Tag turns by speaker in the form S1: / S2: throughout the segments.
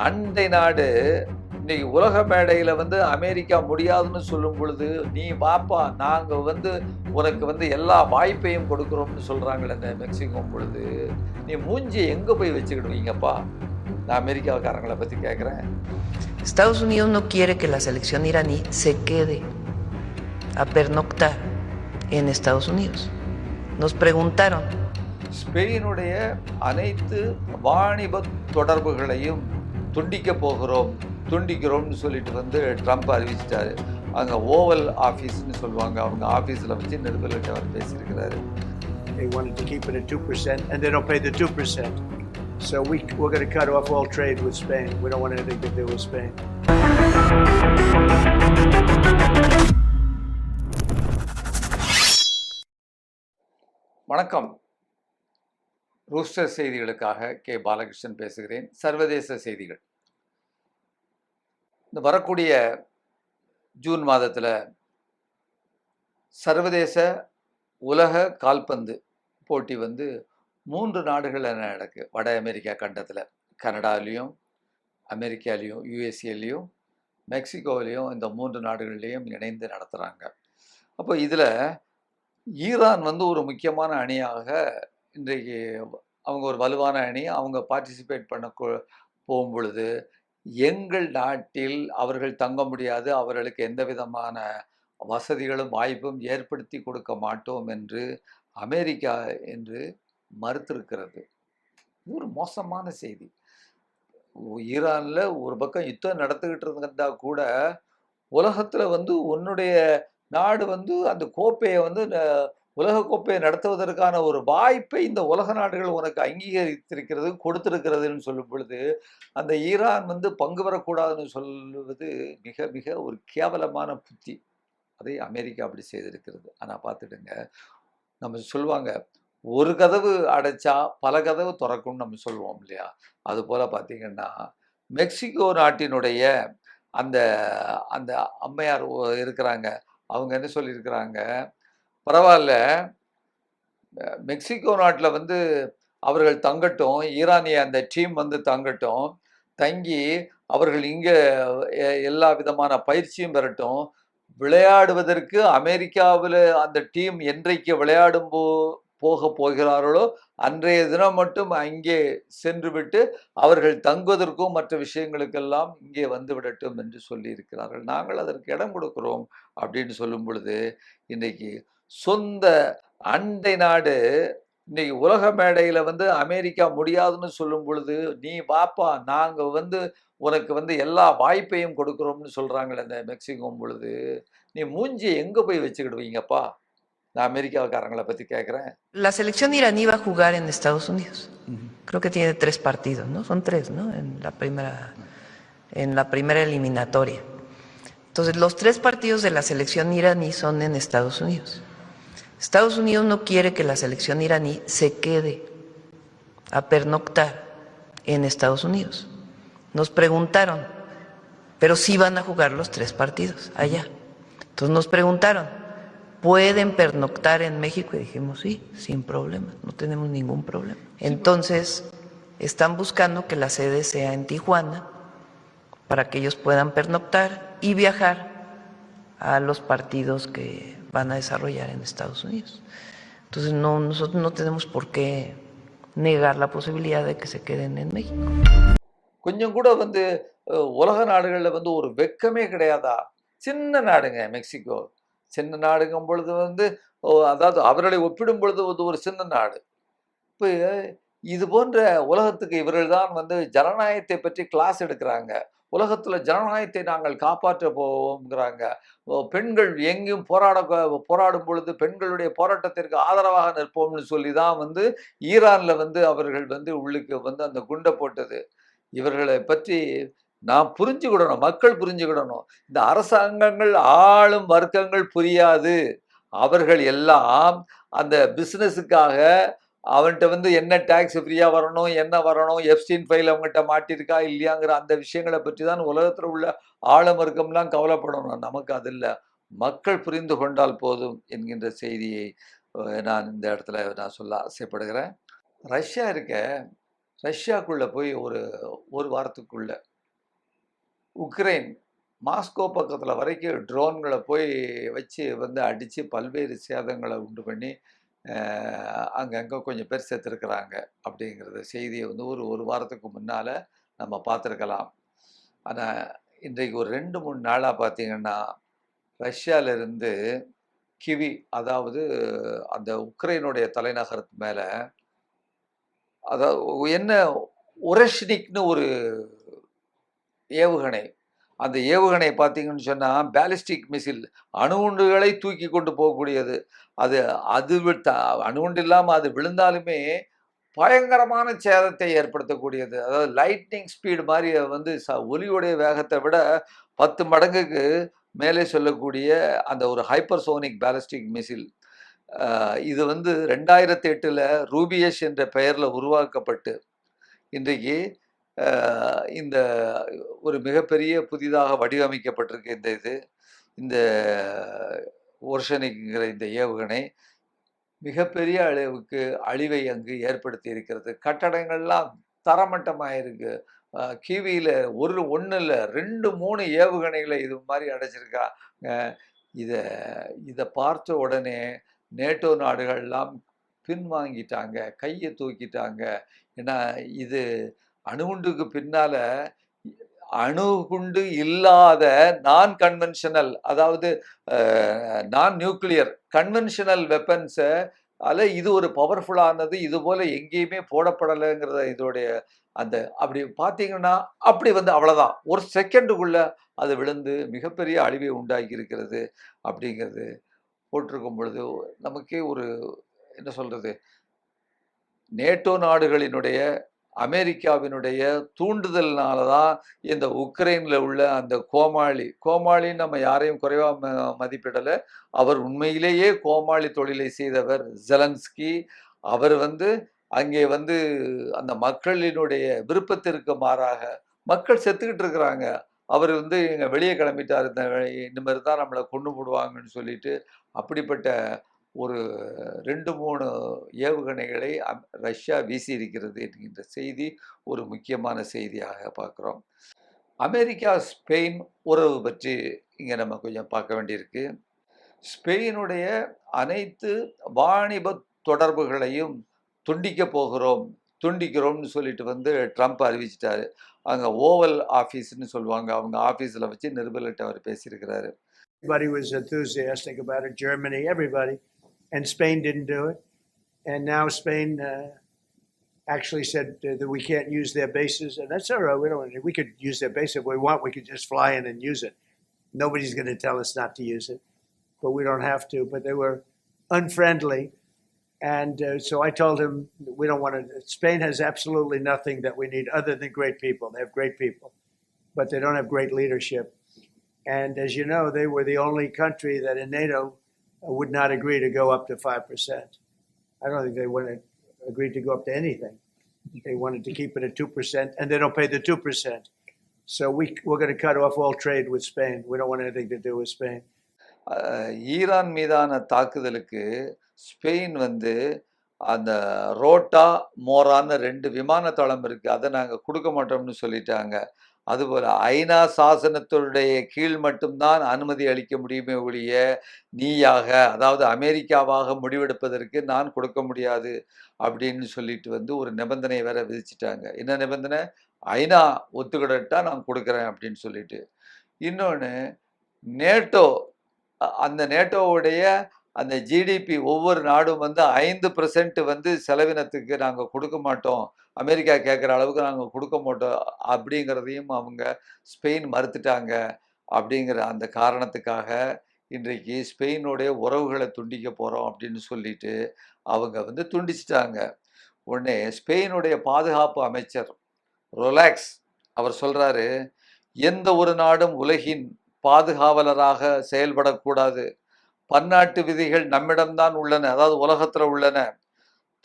S1: அண்டை நாடு இன்னைக்கு உலக மேடையில வந்து அமெரிக்கா முடியாதுன்னு சொல்லும் பொழுது, நீ வாப்பா நாங்க வந்து உனக்கு வந்து எல்லா வாய்ப்பையும் கொடுக்குறோம்னு சொல்றாங்கல்ல இந்த மெக்சிகோ பொழுது, நீ மூஞ்சிய எங்க போய் வச்சுக்கிடுவீங்கப்பா? நான் அமெரிக்காக்காரங்கள பத்தி கேட்கிறேன்.
S2: Estados Unidos no quiere que la selección iraní se quede a pernoctar en Estados Unidos. Nos preguntaron.
S1: ஸ்பெயினுடைய அனைத்து வாணிப தொடர்புகளையும் துண்டிக்கிறோம்னு சொல்லிட்டு வந்து ட்ரம்ப் அறிவிச்சிட்டாரு. அங்கே ஓவல் ஆஃபீஸ்னு சொல்லுவாங்க, அவங்க ஆஃபீஸில் வச்சு நெடுவலிட்டு அவர் பேசியிருக்கிறாரு.
S3: They wanted to keep it at 2%, and they don't pay the 2%. So we're going to cut off all trade with Spain. We don't want anything to do with Spain.
S1: வணக்கம். Rooster செய்திகளுக்காக K Balakrishnan பேசுகிறேன். சர்வதேச செய்திகள். இந்த வரக்கூடிய June மாதத்தில் சர்வதேச உலக கால்பந்து போட்டி வந்து 3 நாடுகளில் நடக்கு. வட அமெரிக்கா கண்டத்தில் கனடாலையும் அமெரிக்காலையும் யூஎஸ்ஏலையும் மெக்சிகோவிலையும் இந்த 3 நாடுகள்லையும் இணைந்து நடத்துகிறாங்க. அப்போ இதில் ஈரான் வந்து ஒரு முக்கியமான அணியாக இன்றைக்கு அவங்க ஒரு வலுவான அணி. அவங்க பார்ட்டிசிபேட் பண்ண போகும் பொழுது எங்கள் நாட்டில் அவர்கள் தங்க முடியாது, அவர்களுக்கு எந்த விதமான வசதிகளும் வாய்ப்பும் ஏற்படுத்தி கொடுக்க மாட்டோம் என்று அமெரிக்கா என்று மறுத்திருக்கிறது. இது ஒரு மோசமான செய்தி. ஈரானில் ஒரு பக்கம் யுத்தம் நடத்துக்கிட்டு இருந்தா கூட உலகத்தில் வந்து உன்னுடைய நாடு வந்து அந்த கோப்பையை வந்து உலக கோப்பையை நடத்துவதற்கான ஒரு வாய்ப்பை இந்த உலக நாடுகள் உனக்கு அங்கீகரித்திருக்கிறது, கொடுத்திருக்கிறதுன்னு சொல்லும் பொழுது அந்த ஈரான் வந்து பங்கு பெறக்கூடாதுன்னு சொல்லுவது மிக மிக ஒரு கேவலமான புத்தி. அதை அமெரிக்கா அப்படி செய்திருக்கிறது. ஆனால் பார்த்துடுங்க, நம்ம சொல்லுவாங்க ஒரு கதவு அடைச்சா பல கதவு திறக்கும்னு நம்ம சொல்லுவோம் இல்லையா? அது போல பார்த்தீங்கன்னா மெக்சிகோ நாட்டினுடைய அந்த அந்த அம்மையார் இருக்கிறாங்க. அவங்க என்ன சொல்லியிருக்கிறாங்க, பரவாயில்ல மெக்சிகோ நாட்டில் வந்து அவர்கள் தங்கட்டும், ஈரானிய அந்த டீம் வந்து தங்கட்டும், தங்கி அவர்கள் இங்கே எல்லா விதமான பயிற்சியும் பெறட்டும், விளையாடுவதற்கு அமெரிக்காவில் அந்த டீம் என்றைக்கு விளையாடும் போக போகிறார்களோ அன்றைய தினம் மட்டும் அங்கே சென்று விட்டு அவர்கள் தங்குவதற்கும் மற்ற விஷயங்களுக்கெல்லாம் இங்கே வந்து விடட்டும் என்று சொல்லி இருக்கிறார்கள். நாங்கள் அதற்கு இடம் கொடுக்கிறோம் அப்படின்னு சொல்லும் பொழுது இன்றைக்கு சொந்த அண்டை நாடு இன்னைக்கு உலக மேடையில் வந்து அமெரிக்கா முடியாதுன்னு சொல்லும் பொழுது, நீ வாப்பா நாங்க வந்து உனக்கு வந்து எல்லா வாய்ப்பையும் கொடுக்குறோம்னு சொல்றாங்களே இந்த மெக்சிகோ பொழுது, நீ மூஞ்சி எங்க போய் வச்சுக்கிடுவீங்கப்பா? நான் அமெரிக்காக்காரங்களை பத்தி கேட்கிறேன்.
S2: La selección iraní va a jugar en Estados Unidos. Creo que tiene 3 partidos, ¿no? Son 3, ¿no? En la primera eliminatoria. Entonces, los 3 partidos de la selección iraní son en Estados Unidos. Estados Unidos no quiere que la selección iraní se quede a pernoctar en Estados Unidos. Nos preguntaron, pero sí van a jugar los 3 partidos allá. Entonces nos preguntaron, ¿pueden pernoctar en México? Y dijimos, sí, sin problema, no tenemos ningún problema. Entonces, están buscando que la sede sea en Tijuana para que ellos puedan pernoctar y viajar a los partidos que van a desarrollar en Estados Unidos. Entonces, nosotros no tenemos por qué negar la posibilidad de que se queden en México.
S1: கொஞ்சம் கூட வந்து உலக நாடுகளில் வந்து ஒரு வெக்கமே கிடையாதா? சின்ன நாடுங்க மெக்சிகோ. சின்ன நாடுங்கும் பொழுது வந்து அதாவது அவர்களை ஒப்பிடும் பொழுது ஒரு சின்ன நாடு. இப்போ இது போன்ற உலகத்துக்கு இவர்கள் தான் வந்து ஜனநாயகத்தை பற்றி கிளாஸ் எடுக்கிறாங்க. உலகத்தில் ஜனநாயகத்தை நாங்கள் காப்பாற்ற போவோங்கிறாங்க. பெண்கள் எங்கேயும் போராடும் பொழுது பெண்களுடைய போராட்டத்திற்கு ஆதரவாக நிற்போம்னு சொல்லி தான் வந்து ஈரானில் வந்து அவர்கள் வந்து உள்ளுக்கு வந்து அந்த குண்டை போட்டது. இவர்களை பற்றி நாம் புரிஞ்சுக்கிடணும், மக்கள் புரிஞ்சுக்கிடணும். இந்த அரசாங்கங்கள் ஆளும் வர்க்கங்கள் புரியாது. அவர்கள் எல்லாம் அந்த பிஸ்னஸுக்காக அவன்கிட்ட வந்து என்ன டேக்ஸ் ஃப்ரீயாக வரணும், என்ன வரணும், எப்ஸ்டீன் ஃபைல் அவங்ககிட்ட மாட்டியிருக்கா இல்லையாங்கிற அந்த விஷயங்களை பற்றி தான் உலகத்தில் உள்ள ஆளும் வர்க்கம்லாம் கவலைப்படணும். நமக்கு அது இல்லை. மக்கள் புரிந்து கொண்டால் போதும் என்கின்ற செய்தியை நான் இந்த இடத்துல நான் சொல்ல ஆசைப்படுகிறேன். ரஷ்யா இருக்க ரஷ்யாக்குள்ள போய் ஒரு வாரத்துக்குள்ள உக்ரைன் மாஸ்கோ பக்கத்துல வரைக்கும் ட்ரோன்கள போய் வச்சு வந்து அடிச்சு பல்வேறு சேதங்கள உண்டு பண்ணி, அங்கங்க கொஞ்சம் பேர் செத்துருக்கிறாங்க. அப்படிங்கிறது செய்திய வந்து ஒரு வாரத்துக்கு முன்னால நம்ம பார்த்துருக்கலாம். ஆனா, இன்றைக்கு ஒரு 2, 3 நாளா பார்த்தீங்கன்னா, ரஷ்யாவிலிருந்து கிவி அதாவது அந்த உக்ரைனுடைய தலைநகரத்து மேல அதாவது என்ன ஒரெஷ்னிக்னு ஒரு ஏவுகணை. அந்த ஏவுகணை பார்த்தீங்கன்னு சொன்னா, பாலிஸ்டிக் மிசைல் அணுகுண்டுகளை தூக்கி கொண்டு போகக்கூடியது. அது அது அணுகுண்டு இல்லாம அது விழுந்தாலுமே பயங்கரமான சேதத்தை ஏற்படுத்தக்கூடியது. அதாவது லைட்னிங் ஸ்பீடு மாரி வந்து ஒலியுடைய வேகத்த விட 10 மடங்குக்கு மேலே சொல்லக்கூடிய அந்த ஒரு ஹைப்பர்சோனிக் பாலிஸ்டிக் மிசைல். இது வந்து 2008ல ரூபியஸ் என்ற பெயர்ல உருவாக்கப்பட்டு, இன்றைக்கு இந்த ஒரு மிகப்பெரிய புதிதாக வடிவமைக்கப்பட்டிருக்கு இந்த ஒர்ஷனிக்ங்கிற இந்த ஏவுகணை. மிகப்பெரிய அளவுக்கு அழிவை அங்கு ஏற்படுத்தி இருக்கிறது. கட்டடங்கள்லாம் தரமட்டமாயிருக்கு. கிவியில 1 இல்ல 2, 3 ஏவுகணைகள இது மாரி அடைச்சிருக்காங்க. இத இத பார்த்த உடனே நேட்டோ நாடுகள்லாம் பின்வாங்கிட்டாங்க. கைய தூக்கிட்டாங்க. ஏன்னா, இது அணுகுண்டுக்கு பின்னால அணுகுண்டு இல்லாத நான் கன்வென்ஷனல் அதாவது நான் நியூக்ளியர் கன்வென்ஷனல் வெப்பன்ஸ இது ஒரு பவர்ஃபுல்லானது. இதுபோல எங்கேயுமே போடப்படலைங்கிறத இதோடைய அந்த அப்படி பார்த்தீங்கன்னா, அப்படி வந்து அவ்வளதான். ஒரு செகண்டுக்குள்ள அது விழுந்து மிகப்பெரிய அழிவை உண்டாக்கி இருக்கிறது அப்படிங்கிறது போட்டிருக்கும் பொழுது, நமக்கே ஒரு என்ன சொல்றது? நேட்டோ நாடுகளினுடைய அமெரிக்காவினுடைய தூண்டுதல்னால தான் இந்த உக்ரைன்ல உள்ள அந்த கோமாளின்னு நம்ம யாரையும் குறைவா மதிப்பிடல. அவர் உண்மையிலேயே கோமாளி தொழிலை செய்தவர் ஜெலன்ஸ்கி. அவர் வந்து அங்கே வந்து அந்த மக்களினுடைய விருப்பத்திற்கு மாறாக மக்கள் செத்துக்கிட்டு இருக்கிறாங்க. அவர் வந்து இங்க வெளியே கிளம்பிட்டாரு. இனிமேல் தான் நம்மள கொன்னு போடுவாங்கன்னு சொல்லிட்டு, அப்படிப்பட்ட ஒரு 2, 3 ஏவுகணைகளை ரஷ்யா வீசியிருக்கிறது என்கின்ற செய்தி ஒரு முக்கியமான செய்தியாக பார்க்கிறோம். அமெரிக்கா, ஸ்பெயின் உறவு பற்றி இங்க நம்ம கொஞ்சம் பார்க்க வேண்டியிருக்கு. ஸ்பெயினுடைய அனைத்து வாணிப தொடர்புகளையும் துண்டிக்கிறோம்னு சொல்லிட்டு வந்து ட்ரம்ப் அறிவிச்சிட்டாரு. அங்க ஓவல் ஆஃபீஸ்ன்னு சொல்லுவாங்க. அவங்க ஆஃபீஸ்ல வச்சு நிருபர்கிட்ட அவர் பேசியிருக்கிறாரு.
S3: Everybody was enthusiastic about it. Germany, everybody. And Spain didn't do it. And now Spain actually said that we can't use their bases. And that's all right. We could use their base if we want. We could just fly in and use it. Nobody's going to tell us not to use it. But we don't have to. But they were unfriendly. And so I told him, we don't want to. Spain has absolutely nothing that we need other than great people. They have great people. But they don't have great leadership. And as you know, they were the only country that in NATO would not agree to go up to 5%. I don't think they agreed to go up to anything. They wanted to keep it at 2%, and they don't pay the 2%. So we're going to cut off all trade with Spain. We don't want anything to do with Spain.
S1: Iran மீதான தாக்குதலுக்கு Spain வந்து அந்த ரோட்டா மோரான்னு 2 விமான தளம் இருக்கு. அதை நாங்க கொடுக்க மாட்டோம்னு சொல்லிட்டாங்க. அதுபோல ஐநா சாசனத்துடைய கீழ் மட்டும்தான் அனுமதி அளிக்க முடியுமே ஒழிய நீயாக அதாவது அமெரிக்காவாக முடிவெடுப்பதற்கு நான் கொடுக்க முடியாது அப்படின்னு சொல்லிட்டு வந்து ஒரு நிபந்தனை வேற விதிச்சிட்டாங்க. என்ன நிபந்தனை? ஐநா ஒத்துக்கிட்டா நான் கொடுக்குறேன் அப்படின்னு சொல்லிட்டு. இன்னொன்று நேட்டோ அந்த நேட்டோவுடைய அந்த ஜிடிபி ஒவ்வொரு நாடும் வந்து 5% வந்து செலவினத்துக்கு நாங்கள் கொடுக்க மாட்டோம், அமெரிக்கா கேட்குற அளவுக்கு நாங்கள் கொடுக்க மாட்டோம் அப்படிங்கிறதையும் அவங்க ஸ்பெயின் மறுத்துட்டாங்க. அப்படிங்கிற அந்த காரணத்துக்காக இன்றைக்கு ஸ்பெயினுடைய உறவுகளை துண்டிக்க போகிறோம் அப்படின்னு சொல்லிட்டு அவங்க வந்து துண்டிச்சிட்டாங்க. உடனே ஸ்பெயினுடைய பாதுகாப்பு அமைச்சர் ரொலாக்ஸ் அவர் சொல்கிறாரு, எந்த ஒரு நாடும் உலகின் பாதுகாவலராக செயல்படக்கூடாது. பன்னாட்டு விதிகள் நம்மிடம்தான் உள்ளன, அதாவது உலகத்தில் உள்ளன.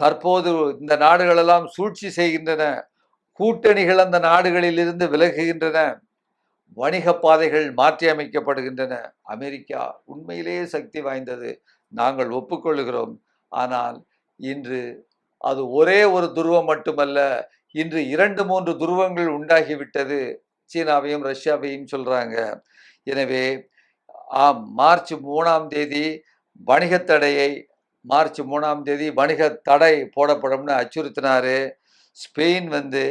S1: தற்போது இந்த நாடுகளெல்லாம் சூழ்ச்சி செய்கின்றன. கூட்டணிகள் அந்த நாடுகளில் இருந்து விலகுகின்றன. வணிக பாதைகள் மாற்றி அமைக்கப்படுகின்றன. அமெரிக்கா உண்மையிலேயே சக்தி வாய்ந்தது, நாங்கள் ஒப்புக்கொள்கிறோம். ஆனால் இன்று அது ஒரே ஒரு துருவம் மட்டுமல்ல, இன்று 2-3 துருவங்கள் உண்டாகிவிட்டது. சீனாவையும் ரஷ்யாவையும் சொல்றாங்க. எனவே மார்ச் 3ஆம் தேதி வணிகத் தடையை மார்ச் 3ஆம் தேதி வணிகத் தடை போடப்படும்னு அச்சுறுத்தினாரு. ஸ்பெயின் வந்து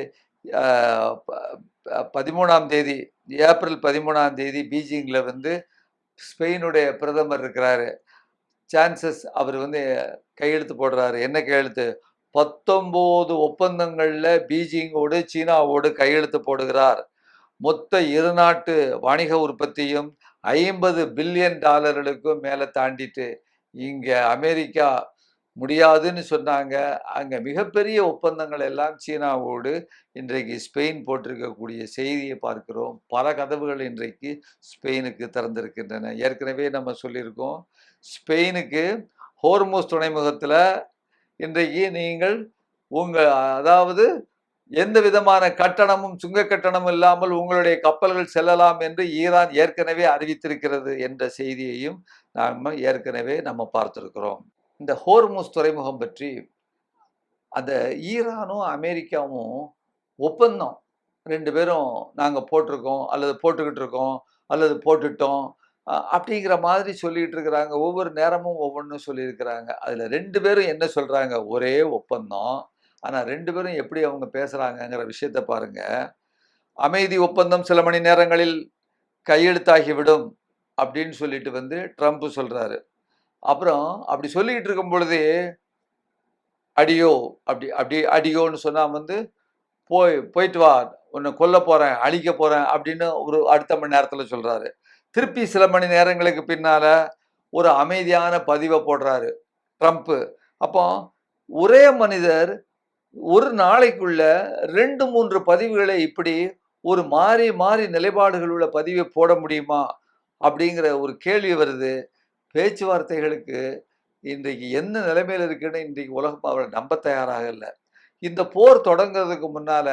S1: 13ஆம் தேதி ஏப்ரல் 13ஆம் தேதி பீஜிங்ல வந்து ஸ்பெயினுடைய பிரதமர் இருக்கிறாரு. சான்சஸ் அவர் வந்து கையெழுத்து போடுறாரு. என்ன கையெழுத்து? 19 ஒப்பந்தங்கள்ல பீஜிங்கோடு சீனாவோடு கையெழுத்து போடுகிறார். மொத்த இருநாட்டு வணிக உற்பத்தியும் $50 பில்லியன் மேல தாண்டிட்டு இங்க அமெரிக்கா முடியாதுன்னு சொன்னாங்க. அங்க மிகப்பெரிய ஒப்பந்தங்கள் எல்லாம் சீனாவோடு இன்றைக்கு ஸ்பெயின் போட்டிருக்கக்கூடிய செய்தியை பார்க்கிறோம். பல கதவுகள் இன்றைக்கு ஸ்பெயினுக்கு திறந்திருக்கின்றன. ஏற்கனவே நம்ம சொல்லியிருக்கோம், ஸ்பெயினுக்கு ஹோர்முஸ் துறைமுகத்துல இன்றைக்கு நீங்கள் அதாவது எந்த விதமான கட்டணமும் சுங்க கட்டணமும் இல்லாமல் உங்களுடைய கப்பல்கள் செல்லலாம் என்று ஈரான் ஏற்கனவே அறிவித்திருக்கிறது என்ற செய்தியையும் ஏற்கனவே நம்ம பார்த்திருக்கிறோம். இந்த ஹோர்முஸ் துறைமுகம் பற்றி அந்த ஈரானும் அமெரிக்காவும் ஒப்பந்தம் 2 பேரும் நாங்க போட்டிருக்கோம் அல்லது போட்டுக்கிட்டு இருக்கோம் அல்லது போட்டுட்டோம் அப்படிங்கிற மாதிரி சொல்லிட்டு இருக்கிறாங்க. ஒவ்வொரு நேரமும் ஒவ்வொன்றும் சொல்லியிருக்கிறாங்க. அதுல 2 பேரும் என்ன சொல்றாங்க? ஒரே ஒப்பந்தம். ஆனா 2 பேரும் எப்படி அவங்க பேசுறாங்கங்கிற விஷயத்த பாருங்க. அமைதி ஒப்பந்தம் சில மணி நேரங்களில் கையெழுத்தாகிவிடும் அப்படின்னு சொல்லிட்டு வந்து ட்ரம்ப் சொல்றாரு. அப்புறம் அப்படி சொல்லிட்டு இருக்கும் பொழுது அடியோ அடியோன்னு சொன்னா வந்து போயிட்டு வா, உன்னை கொல்ல போறேன், அழிக்க போறேன் அப்படின்னு ஒரு அடுத்த மணி நேரத்துல சொல்றாரு. திருப்பி சில மணி நேரங்களுக்கு பின்னால ஒரு அமைதியான பதிவை போடுறாரு ட்ரம்ப். அப்போ ஒரே மனிதர் ஒரு நாளைக்குள்ள 2-3 பதிவுகளை இப்படி ஒரு மாறி மாறி நிலைப்பாடுகள் உள்ள பதிவை போட முடியுமா அப்படிங்கிற ஒரு கேள்வி வருது. பேச்சுவார்த்தைகளுக்கு இன்றைக்கு என்ன நிலைமையில இருக்குன்னு இன்றைக்கு உலகம் அவரை நம்ப தயாராக இல்லை. இந்த போர் தொடங்குறதுக்கு முன்னால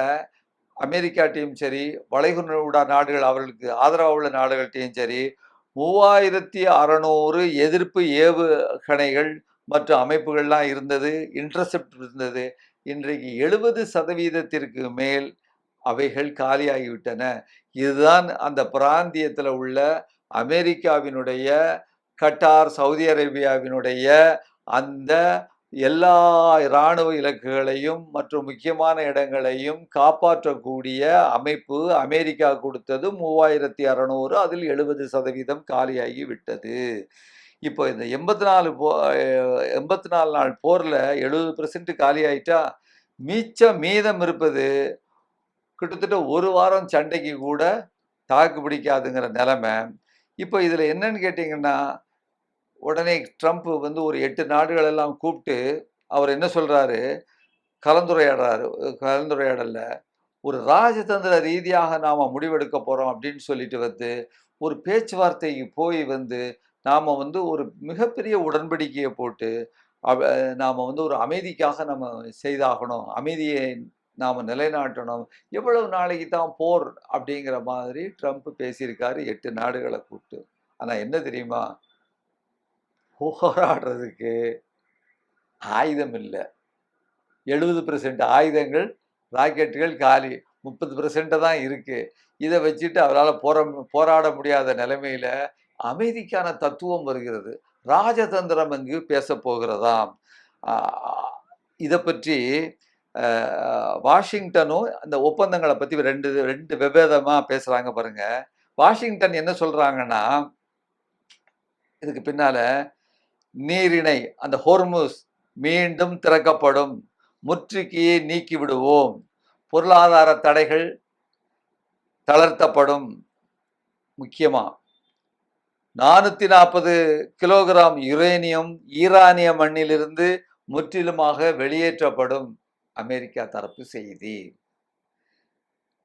S1: அமெரிக்காட்டையும் சரி, வளைகுடா நாடுகள் அவர்களுக்கு ஆதரவாக உள்ள நாடுகள்கிட்டையும் சரி 3600 எதிர்ப்பு ஏவுகணைகள் மற்றும் அமைப்புகள்லாம் இருந்தது, இன்டர்செப்ட் இருந்தது. இன்றைக்கு 70% மேல் அவைகள் காலியாகிவிட்டன. இதுதான் அந்த பிராந்தியத்தில் உள்ள அமெரிக்காவினுடைய, கட்டார், சவுதி அரேபியாவினுடைய அந்த எல்லா இராணுவ இலக்குகளையும் மற்றும் முக்கியமான இடங்களையும் காப்பாற்றக்கூடிய அமைப்பு அமெரிக்கா கொடுத்தது 3600. அதில் 70% காலியாகி விட்டது. இப்போ இந்த 84 நாள் போர்ல 70% காலி ஆயிட்டா மீதம் இருப்பது கிட்டத்தட்ட ஒரு வாரம் சண்டைக்கு கூட தாக்கு பிடிக்காதுங்கிற நிலைமை. இப்போ இதுல என்னன்னு கேட்டீங்கன்னா, உடனே ட்ரம்ப் வந்து ஒரு 8 நாடுகள் எல்லாம் கூப்பிட்டு அவர் என்ன சொல்றாரு, கலந்துரையாடல்ல ஒரு ராஜதந்திர ரீதியாக நாம முடிவெடுக்க போறோம் அப்படின்னு சொல்லிட்டு வந்து ஒரு பேச்சுவார்த்தைக்கு போய் வந்து நாம வந்து ஒரு மிகப்பெரிய உடன்படிக்கையை போட்டு நாம வந்து ஒரு அமைதிக்காக நம்ம செய்தாகணும், அமைதியை நாம நிலைநாட்டணும், எவ்வளவு நாளைக்கு தான் போர் அப்படிங்கிற மாதிரி ட்ரம்ப் பேசியிருக்காரு 8 நாடுகளை கூப்பிட்டு. ஆனா என்ன தெரியுமா, போராடுறதுக்கு ஆயுதம் இல்லை. 70% ஆயுதங்கள், ராக்கெட்டுகள் காலி, 30% தான் இருக்கு. இதை வச்சுட்டு அவரால் போராட முடியாத நிலைமையில அமைதிக்கான தத்துவம் வருகிறது. ராஜதந்திரம் அங்கு பேச போகிறதாம். இதை பற்றி வாஷிங்டனும் அந்த ஒப்பந்தங்களை பத்தி ரெண்டு விபேதமா பேசுறாங்க பாருங்க. வாஷிங்டன் என்ன சொல்றாங்கன்னா, இதுக்கு பின்னால நீரிணை அந்த ஹோர்முஸ் மீண்டும் திறக்கப்படும், முற்றுகையை நீக்கி விடுவோம், பொருளாதார தடைகள் தளர்த்தப்படும், முக்கியமா 440 கிலோகிராம் யுரேனியம் ஈரானிய மண்ணிலிருந்து முற்றிலுமாக வெளியேற்றப்படும். அமெரிக்கா தரப்பு செய்தி.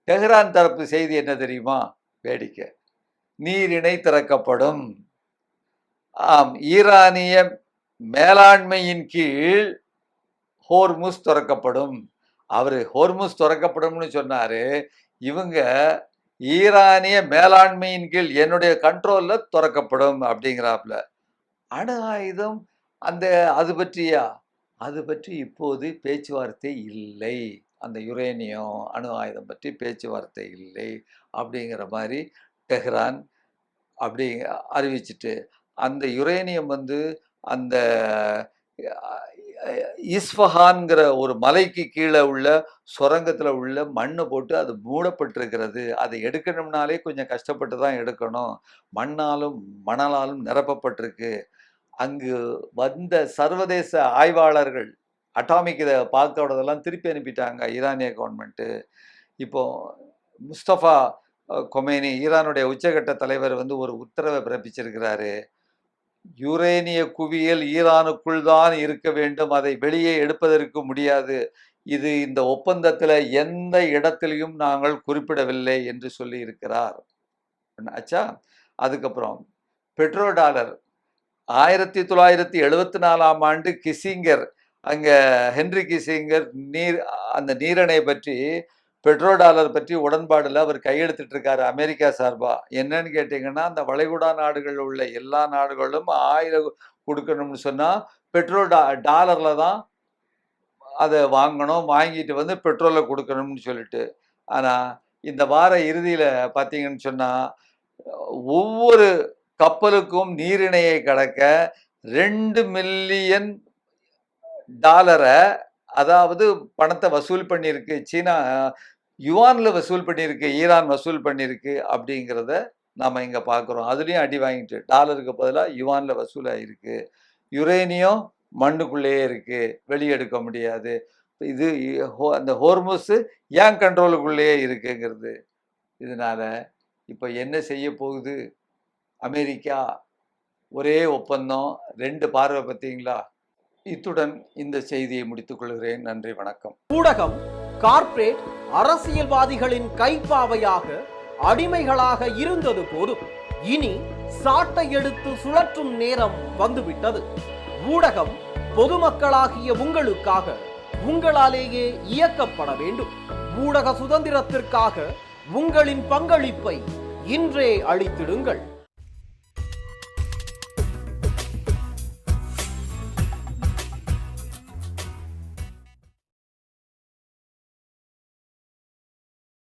S1: தெஹ்ரான் தரப்பு செய்தி என்ன தெரியுமா? வேடிக்கை. நீரிணை திறக்கப்படும். ஈரானிய மேலாண்மையின் கீழ் ஹோர்முஸ் திறக்கப்படும். அவரு ஹோர்முஸ் திறக்கப்படும்னு சொன்னாரு, இவங்க ஈரானிய மேலாண்மையின் கீழ் என்னுடைய கண்ட்ரோல்ல திறக்கப்படும் அப்படிங்கிறாப்ல. அணு ஆயுதம் அது பற்றி இப்போது பேச்சுவார்த்தை இல்லை அந்த யுரேனியம் அணு ஆயுதம் பற்றி பேச்சுவார்த்தை இல்லை அப்படிங்கிற மாதிரி டெஹ்ரான் அப்படி அறிவிச்சிட்டு, அந்த யுரேனியம் வந்து அந்த இஸ்ஃபஹான்ங்கிற ஒரு மலைக்கு கீழே உள்ள சுரங்கத்தில் உள்ள மண்ணை போட்டு அது மூடப்பட்டிருக்கிறது. அதை எடுக்கணும்னாலே கொஞ்சம் கஷ்டப்பட்டு தான் எடுக்கணும். மண்ணாலும் மணலாலும் நிரப்பப்பட்டிருக்கு. அங்கு வந்த சர்வதேச ஆய்வாளர்கள் அட்டாமிக் இதை பார்க்கறதெல்லாம் திருப்பி அனுப்பிட்டாங்க ஈரானிய கவர்மெண்ட்டு. இப்போ முஸ்தபா கொமேனி ஈரானுடைய உச்சகட்ட தலைவர் வந்து ஒரு உத்தரவை பிறப்பிச்சிருக்கிறாரு. யுரேனிய குவியல் ஈரானுக்குள் தான் இருக்க வேண்டும், அதை வெளியே எடுப்பதற்கு முடியாது. இது இந்த ஒப்பந்தத்தில் எந்த இடத்திலையும் நாங்கள் குறிப்பிடவில்லை என்று சொல்லி இருக்கிறார். ஆச்சா. அதுக்கப்புறம் பெட்ரோ டாலர் 1974ஆம் ஆண்டு கிசிங்கர், அங்கே ஹென்ரி கிசிங்கர் அந்த நீரணை பற்றி பெட்ரோ டாலர் பற்றி உடன்பாடில் அவர் கையெழுத்திட்டு இருக்காரு அமெரிக்கா சார்பா. என்னன்னு கேட்டிங்கன்னா, அந்த வளைகுடா நாடுகளில் உள்ள எல்லா நாடுகளும் ஆயுதம் கொடுக்கணும்னு சொன்னால் டாலரில் தான் அதை வாங்கணும், வாங்கிட்டு வந்து பெட்ரோலை கொடுக்கணும்னு சொல்லிட்டு. ஆனால் இந்த வார இறுதியில் பார்த்தீங்கன்னு சொன்னால், ஒவ்வொரு கப்பலுக்கும் நீரிணையை கடக்க 2 மில்லியன் டாலரை, அதாவது பணத்தை வசூல் பண்ணியிருக்கு. சீனா யுவான்ல வசூல் பண்ணியிருக்கு, ஈரான் வசூல் பண்ணியிருக்கு அப்படிங்கிறத நாம் இங்கே பார்க்குறோம். அதுலேயும் அடி வாங்கிட்டு டாலருக்கு பதிலாக யுவான்ல வசூலாகிருக்கு. யுரேனியம் மண்ணுக்குள்ளேயே இருக்குது, வெளியெடுக்க முடியாது. இது அந்த ஹோர்முஸ் ஏன் கண்ட்ரோலுக்குள்ளேயே இருக்குங்கிறது. இதனால் இப்போ என்ன செய்ய போகுது அமெரிக்கா? ஒரே ஒப்பந்தம், 2 பார்வை. பார்த்தீங்களா? இத்துடன் இந்த செய்தியை முடித்துக் கொள்கிறேன். நன்றி, வணக்கம்.
S4: ஊடகம் கார்ப்பரேட் அரசியல்வாதிகளின் கைப்பாவையாக அடிமைகளாக இருந்தது போதும், இனி சாட்டை எடுத்து சுழற்றும் நேரம் வந்துவிட்டது. ஊடகம் பொதுமக்களாகிய உங்களுக்காக, உங்களாலேயே இயக்கப்பட வேண்டும். ஊடக சுதந்திரத்திற்காக உங்களின் பங்களிப்பை இன்றே அளித்திடுங்கள்.